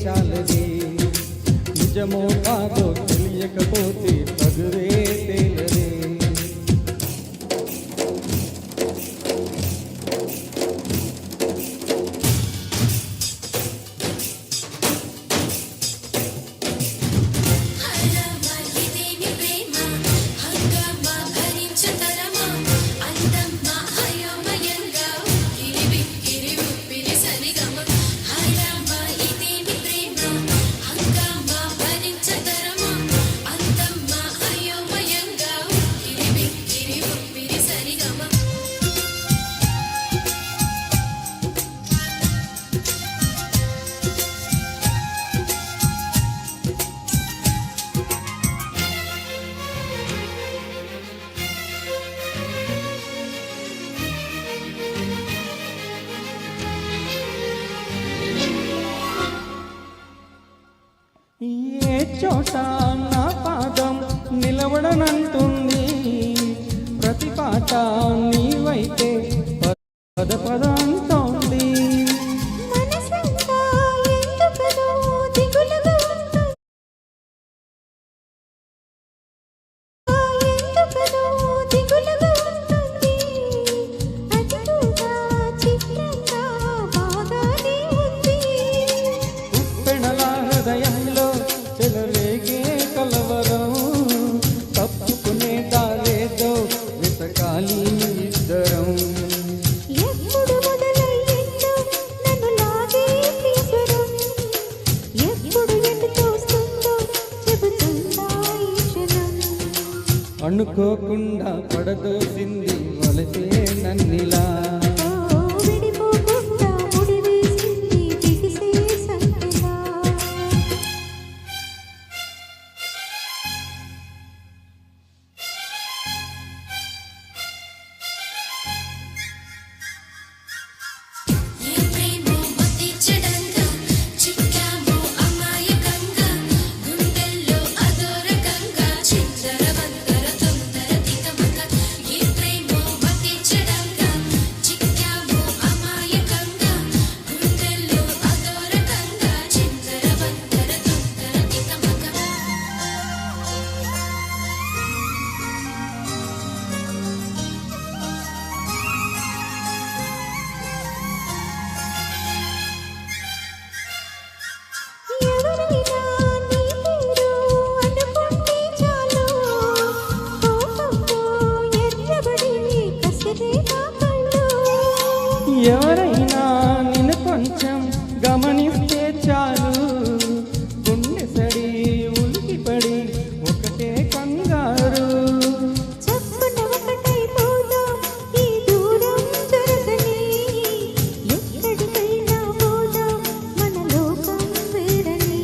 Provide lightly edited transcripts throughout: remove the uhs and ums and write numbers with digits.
చాలదే నిజమో కాదో తెలియకపోతే తగువే తేలదే ఏ చోట నా పాదం నిలబడనంటుంది ప్రతి పాట నీవైతే పద పద అంటోంది ఉప్పెనలా హృదయంలో చెలరేగే కలవరం తప్పుకునే దాలేదో వెతకాలి ఇద్దరం ఎప్పుడు మొదలయ్యిందో నన్ను లాగే తీసరం ఎప్పుడు ఎటు చూస్తుందో చెబుతుందా ఈ క్షణం అనుకోకుండా పడదోసింది వలసే నన్నిలా విడిపోకుండా ముడివేసింది బిగిసే సంఖ్యలా ఎవరైనా నిన్ను కొంచెం గమనిస్తే చాలు గుండె సడి ఉలికిపడి ఒకటే కంగారు చెప్పున ఒకటైపోదాం ఈ దూరం జరగని ఎక్కడికైనా పోదాం మన లోకం వేరని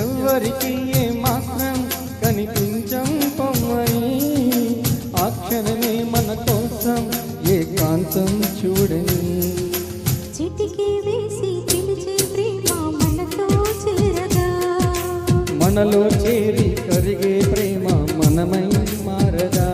ఎవరికి ఏ మాత్రం కనిపించం పొమ్మని ఆ క్షణమే మన కోసం ఏకాంతం చూడని చిటికి వేసి పిలిచే ప్రేమ మనతో చేరగా మనలో చేరి కరిగే ప్రేమ మనమై మారదా